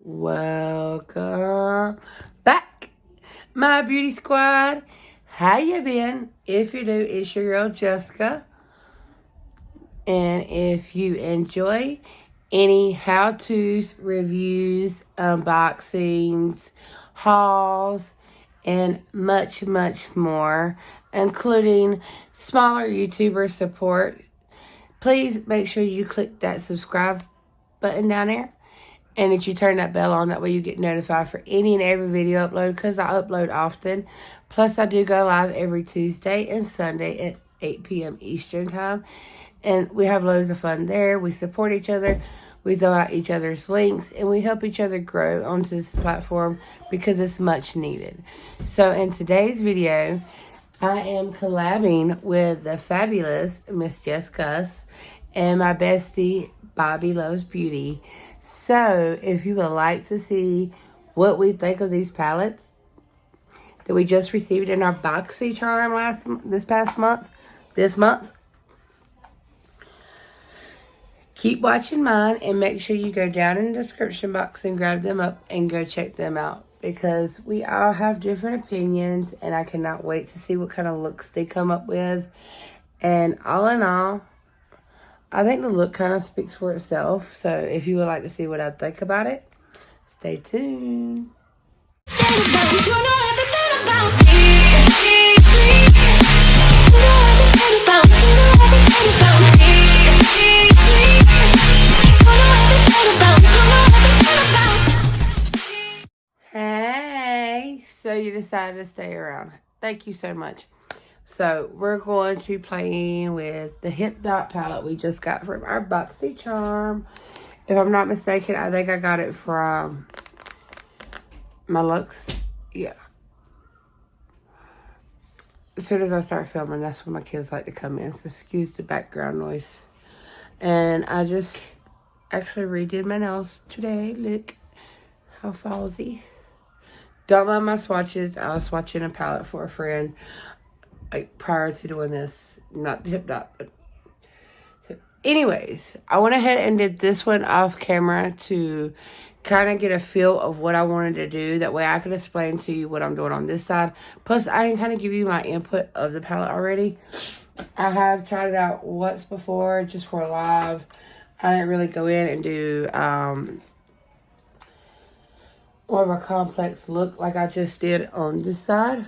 Welcome back, my beauty squad. How you been? If you do, it's your girl Jessica. And if you enjoy any how-tos, reviews, unboxings, hauls, and much, much more, including smaller YouTuber support, please make sure you click that subscribe button down there. And that you turn that bell on, that way you get notified for any and every video upload, because I upload often. Plus, I do go live every Tuesday and Sunday at 8 p.m. Eastern Time. And we have loads of fun there. We support each other. We throw out each other's links. And we help each other grow onto this platform because it's much needed. So, in today's video, I am collabing with the fabulous Miss Jessica and my bestie, Bobby Loves Beauty. So, if you would like to see what we think of these palettes that we just received in our boxycharm this month, keep watching mine and make sure you go down in the description box and grab them up and go check them out, because we all have different opinions and I cannot wait to see what kind of looks they come up with. And all in all, I think the look kind of speaks for itself. So if you would like to see what I think about it, stay tuned. Hey, so you decided to stay around. Thank you so much. So, we're going to play with the HIPDOT palette we just got from our boxycharm. If I'm not mistaken, I think I got it from my Lux. Yeah. As soon as I start filming, that's when my kids like to come in. So, excuse the background noise. And I just actually redid my nails today. Look how fallsy. Don't mind my swatches. I was swatching a palette for a friend, like prior to doing this, not the HIPDOT, but so anyways, I went ahead and did this one off camera to kind of get a feel of what I wanted to do. That way I could explain to you what I'm doing on this side. Plus, I can kind of give you my input of the palette already. I have tried it out once before, just for live. I didn't really go in and do more of a complex look like I just did on this side.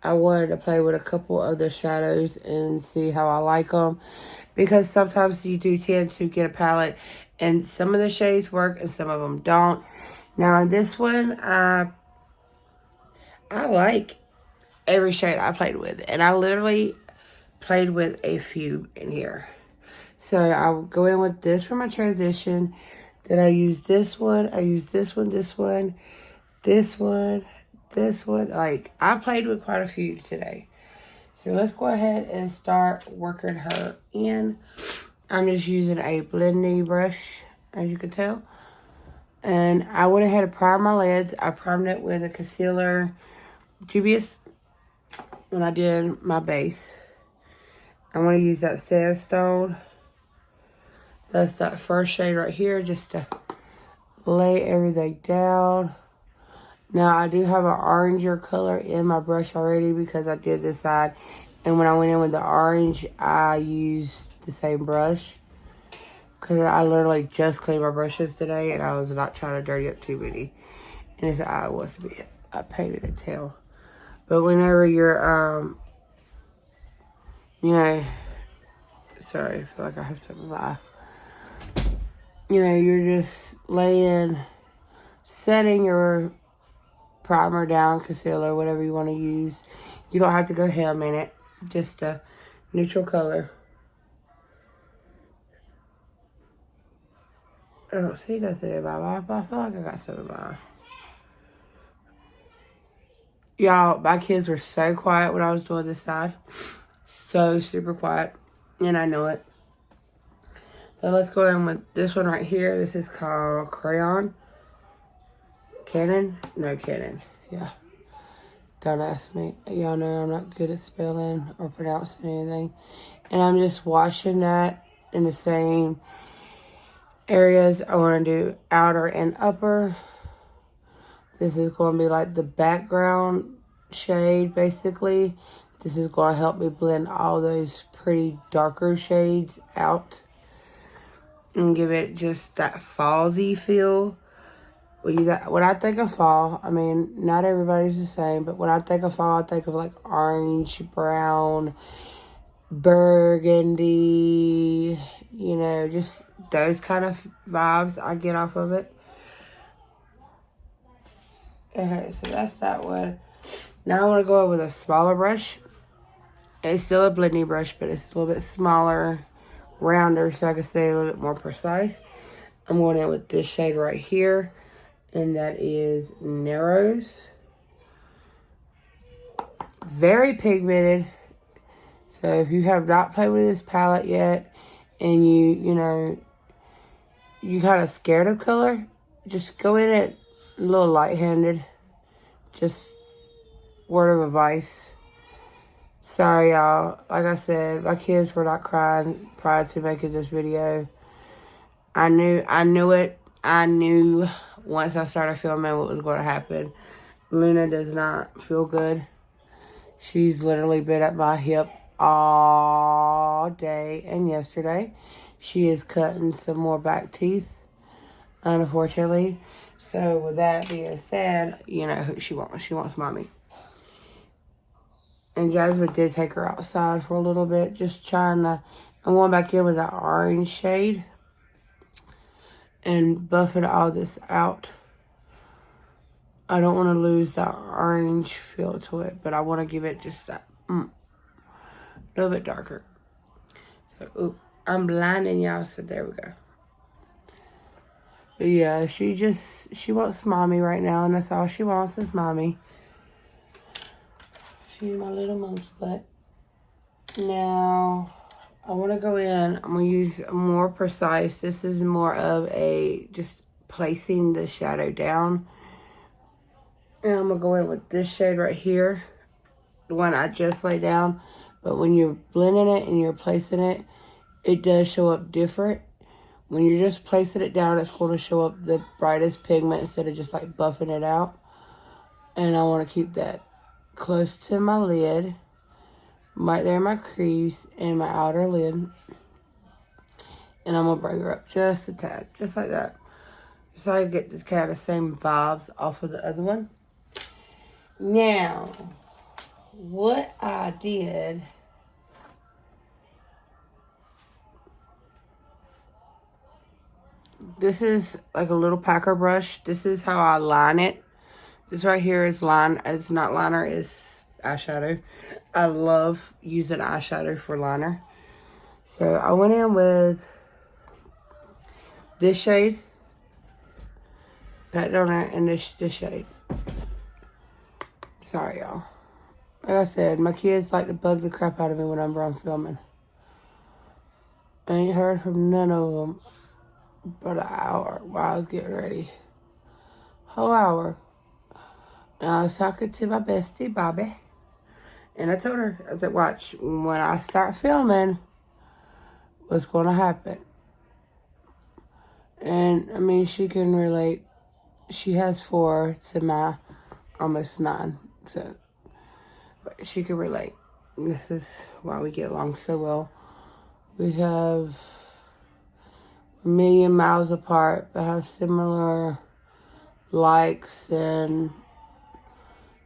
I wanted to play with a couple other shadows and see how I like them, because sometimes you do tend to get a palette and some of the shades work and some of them don't. Now in this one, I like every shade I played with, and I literally played with a few in here. So I'll go in with this for my transition. Then I use this one. I use this one, this one, this one. This one, like, I played with quite a few today. So let's go ahead and start working her in. I'm just using a blendy brush, as you can tell. And I went ahead and primed my lids. I primed it with a concealer, Dubious, when I did my base. I'm going to use that Sandstone. That's that first shade right here, just to lay everything down. Now, I do have an oranger color in my brush already because I did this side. And when I went in with the orange, I used the same brush, because I literally just cleaned my brushes today and I was not trying to dirty up too many. And this eye wants to be a pain in the tail. But whenever you're, you know, sorry, I feel like I have something in my eye. You know, you're just setting your primer down, concealer, whatever you want to use. You don't have to go ham in it. Just a neutral color. I don't see nothing in my eye, but I feel like I got something in my eye. Y'all, my kids were so quiet when I was doing this side. So super quiet. And I know it. So let's go in with this one right here. This is called Crayon. Canon? No, Canon. Yeah. Don't ask me. Y'all know I'm not good at spelling or pronouncing anything. And I'm just washing that in the same areas. I want to do outer and upper. This is going to be like the background shade, basically. This is going to help me blend all those pretty darker shades out and give it just that fallsy feel. When I think of fall, I mean, not everybody's the same, but when I think of fall, I think of like orange, brown, burgundy, you know, just those kind of vibes I get off of it. Okay, so that's that one. Now I want to go over with a smaller brush. It's still a blending brush, but it's a little bit smaller, rounder, so I can stay a little bit more precise. I'm going in with this shade right here, and that is Narrows. Very pigmented. So if you have not played with this palette yet, and you kind of scared of color, just go in it a little light-handed. Just word of advice. Sorry, y'all. Like I said, my kids were not crying prior to making this video. I knew it. I knew once I started filming what was going to happen. Luna does not feel good. She's literally been at my hip all day and yesterday. She is cutting some more back teeth, unfortunately. So with that being said, you know who she wants. She wants mommy. And Jasmine did take her outside for a little bit, just trying to. I'm going back in with that orange shade and buffing all this out. I don't want to lose that orange feel to it, but I want to give it just that little bit darker. So, I'm blinding y'all, so there we go. But yeah, she wants mommy right now, and that's all she wants is mommy. She's my little mom's butt. Now, I want to go in. I'm going to use more precise. This is more of a just placing the shadow down. And I'm going to go in with this shade right here. The one I just laid down. But when you're blending it and you're placing it, it does show up different. When you're just placing it down, it's going to show up the brightest pigment instead of just like buffing it out. And I want to keep that close to my lid. Right there in my crease and my outer lid. And I'm going to bring her up just a tad. Just like that. So I get this kind of same vibes off of the other one. Now, what I did... This is like a little packer brush. This is how I line it. This right here is line. It's not liner. It's eyeshadow. I love using eyeshadow for liner. So I went in with this shade. Pat on there and this shade. Sorry, y'all. Like I said, my kids like to bug the crap out of me whenever I'm filming. I ain't heard from none of them but an hour while I was getting ready. Whole hour. And I was talking to my bestie, Bobby. And I told her, I said, watch, when I start filming, what's going to happen? And, I mean, she can relate. She has 4 to my almost 9. So, but she can relate. This is why we get along so well. We have a million miles apart, but have similar likes and,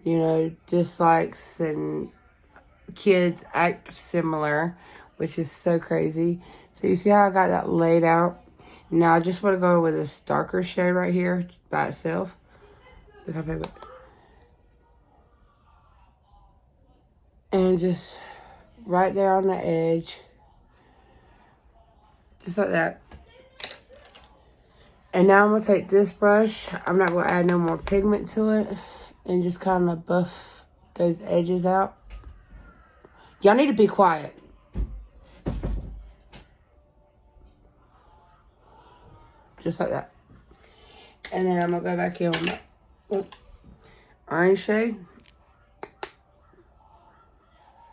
you know, dislikes, and kids act similar, which is so crazy. So you see how I got that laid out? Now I just want to go with this darker shade right here by itself. Look how big. And just right there on the edge. Just like that. And now I'm going to take this brush. I'm not going to add no more pigment to it. And just kind of buff those edges out. Y'all need to be quiet. Just like that. And then I'm going to go back in with my orange shade.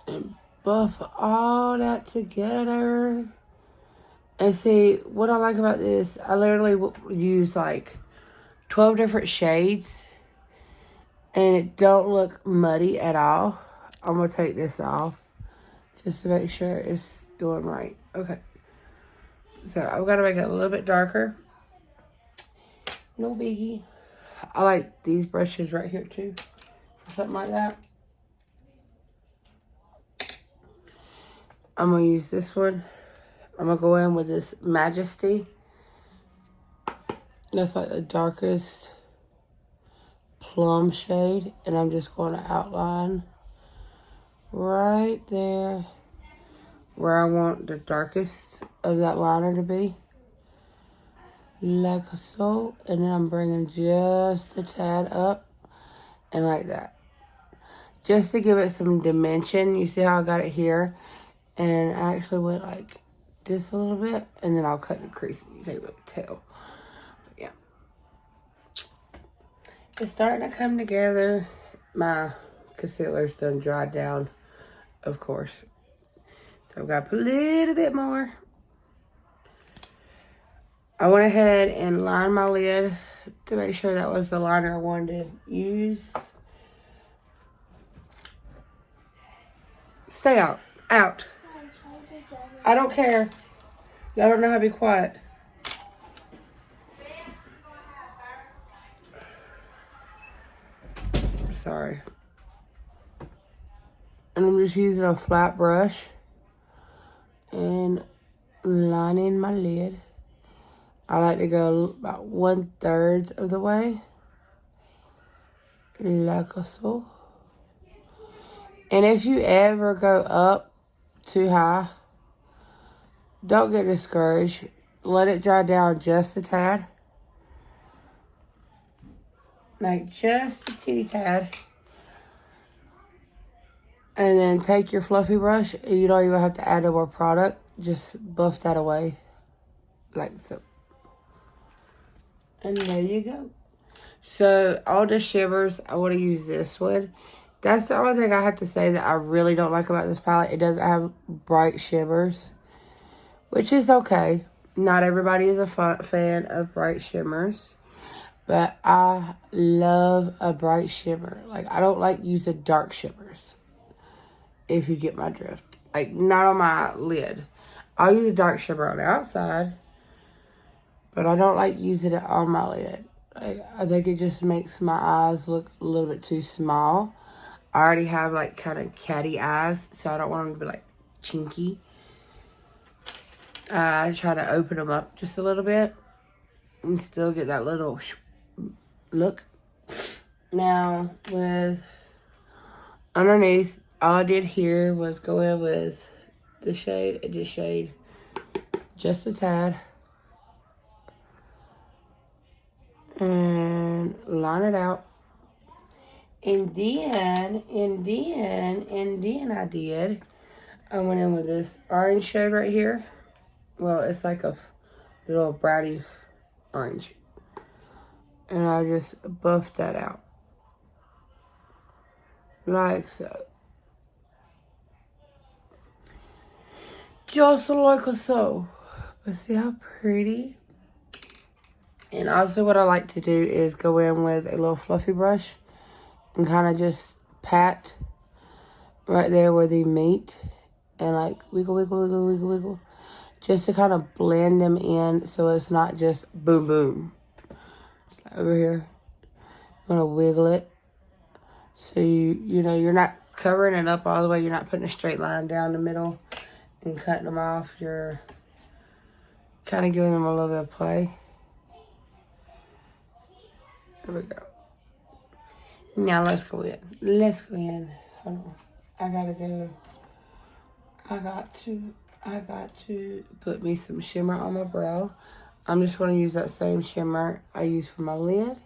And buff all that together. And see, what I like about this, I literally use like 12 different shades. And it don't look muddy at all. I'm going to take this off just to make sure it's doing right. Okay. So I've got to make it a little bit darker. No biggie. I like these brushes right here too. Something like that. I'm going to use this one. I'm going to go in with this Majesty. That's like the darkest plum shade, and I'm just going to outline right there where I want the darkest of that liner to be, like so. And then I'm bringing just a tad up and like that, just to give it some dimension. You see how I got it here, and I actually went like this a little bit, and then I'll cut the crease. You can't really tell. It's starting to come together. My concealer's done dried down, of course. So I've got to put a little bit more. I went ahead and lined my lid to make sure that was the liner I wanted to use. Stay out. Out. I don't care. Y'all don't know how to be quiet. Sorry. And I'm just using a flat brush and lining my lid. I like to go about 1/3 of the way, like so. And if you ever go up too high, don't get discouraged. Let it dry down just a tad. Like just a teeny tad. And then take your fluffy brush. And you don't even have to add no more product. Just buff that away. Like so. And there you go. So all the shimmers, I want to use this one. That's the only thing I have to say that I really don't like about this palette. It doesn't have bright shimmers, which is okay. Not everybody is a fan of bright shimmers. But I love a bright shimmer. Like, I don't like using dark shimmers, if you get my drift. Like, not on my lid. I'll use a dark shimmer on the outside, but I don't like using it on my lid. Like, I think it just makes my eyes look a little bit too small. I already have, like, kind of catty eyes, so I don't want them to be, like, chinky. I try to open them up just a little bit and still get that little look. Now, with underneath, all I did here was go in with the shade and just shade just a tad. And line it out. And then I went in with this orange shade right here. Well, it's like a little brownie orange. And I just buffed that out. Like so. Just like so. But see how pretty? And also what I like to do is go in with a little fluffy brush and kind of just pat right there where they meet. And like wiggle, wiggle, wiggle, wiggle, wiggle. Just to kind of blend them in so it's not just boom, boom. Over here. I'm going to wiggle it. So you know, you're not covering it up all the way. You're not putting a straight line down the middle and cutting them off. You're kind of giving them a little bit of play. There we go. Now let's go in. Let's go in. Hold on. I got to put me some shimmer on my brow. I'm just going to use that same shimmer I use for my lid.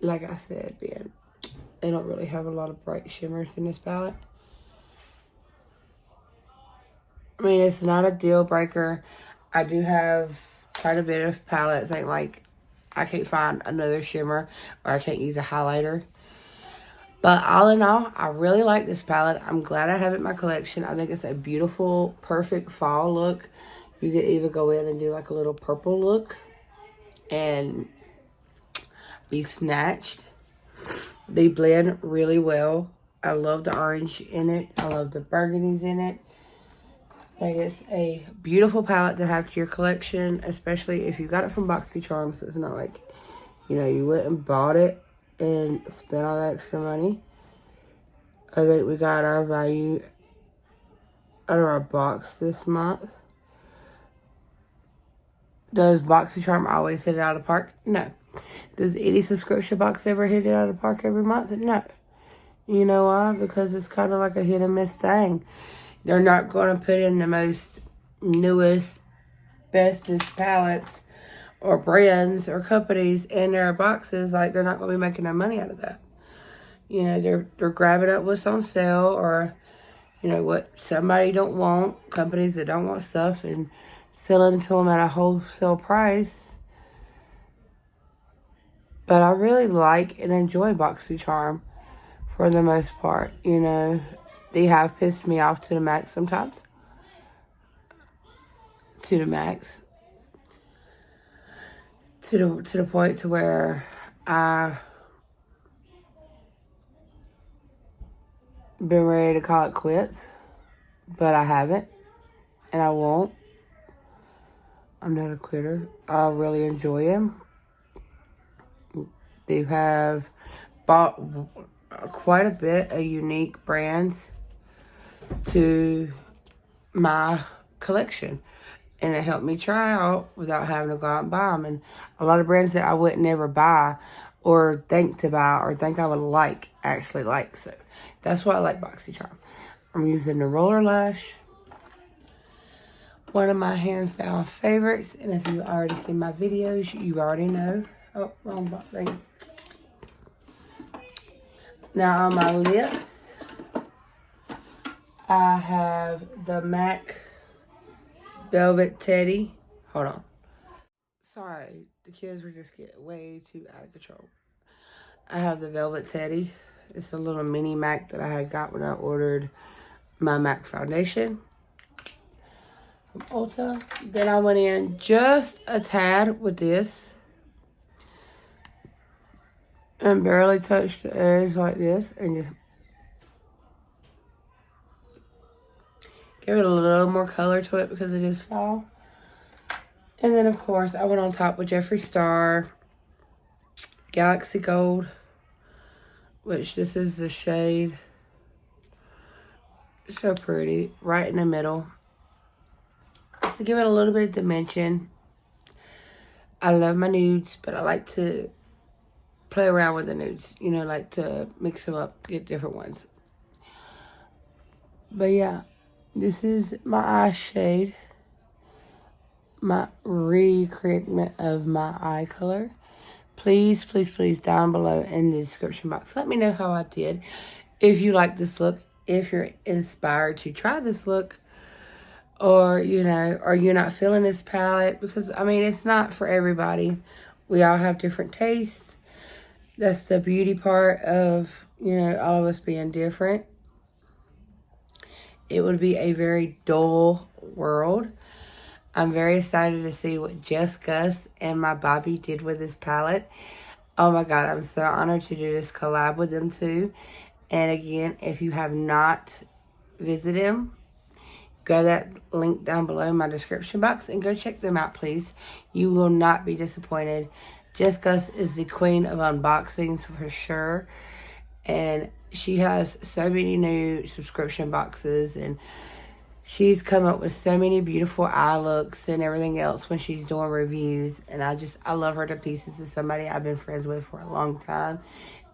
Like I said, Ben, they don't really have a lot of bright shimmers in this palette. I mean, it's not a deal breaker. I do have quite a bit of palettes. Like I can't find another shimmer or I can't use a highlighter. But all in all, I really like this palette. I'm glad I have it in my collection. I think it's a beautiful, perfect fall look. You could even go in and do like a little purple look and be snatched. They blend really well. I love the orange in it. I love the burgundies in it. I think it's a beautiful palette to have to your collection, especially if you got it from BoxyCharm, so it's not like, you know, you went and bought it and spent all that extra money. I think we got our value out of our box this month. Does BoxyCharm always hit it out of the park? No. Does any subscription box ever hit it out of the park every month? No. You know why? Because it's kind of like a hit and miss thing. They're not going to put in the most newest, bestest palettes or brands or companies in their boxes. Like, they're not going to be making no money out of that. You know, they're grabbing up what's on sale, or, you know, what somebody don't want, companies that don't want stuff, and selling to them at a wholesale price. But I really like and enjoy BoxyCharm for the most part. You know, they have pissed me off to the max sometimes. To the max. To the point to where I've been ready to call it quits. But I haven't. And I won't. I'm not a quitter. I really enjoy them. They have bought quite a bit of unique brands to my collection. And it helped me try out without having to go out and buy them. And a lot of brands that I would never buy or think to buy or think I would actually like. So that's why I like BoxyCharm. I'm using the Roller Lash. One of my hands down favorites. And if you already seen my videos, you already know. Oh, wrong button. Now on my lips, I have the MAC Velvet Teddy. Hold on. Sorry, the kids were just getting way too out of control. I have the Velvet Teddy. It's a little mini MAC that I had got when I ordered my MAC foundation from Ulta. Then I went in just a tad with this. And barely touch the edge like this, and just give it a little more color to it because it is fall. And then, of course, I went on top with Jeffree Star Galaxy Gold, which this is the shade. So pretty, right in the middle. To give it a little bit of dimension. I love my nudes, but I like to play around with the nudes, you know, like to mix them up, get different ones. But yeah, this is my eye shade, my recreation of my eye color. Please, please, please, down below in the description box, let me know how I did. If you like this look, if you're inspired to try this look, or, you know, or you're not feeling this palette, because, I mean, it's not for everybody. We all have different tastes. That's the beauty part of, you know, all of us being different. It would be a very dull world. I'm very excited to see what Jess Gus and my Bobby did with this palette. Oh my God, I'm so honored to do this collab with them too. And again, if you have not visited them, go to that link down below in my description box and go check them out, please. You will not be disappointed. Jess Gus is the queen of unboxings for sure. And she has so many new subscription boxes. And she's come up with so many beautiful eye looks and everything else when she's doing reviews. And I love her to pieces. As somebody I've been friends with for a long time.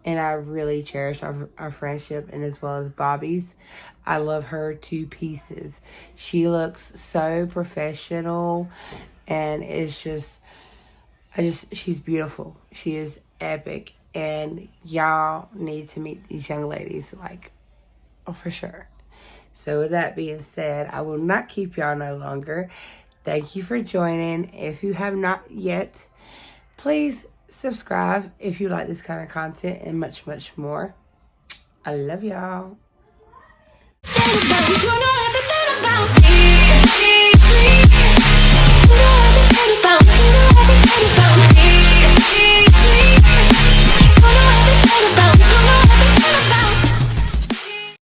And I really cherish our friendship, and as well as Bobby's. I love her to pieces. She looks so professional, and it's just, she's beautiful. She is epic, and y'all need to meet these young ladies, like, oh, for sure. So with that being said, I will not keep y'all no longer. Thank you for joining. If you have not yet, please subscribe if you like this kind of content and much, much more. I love y'all.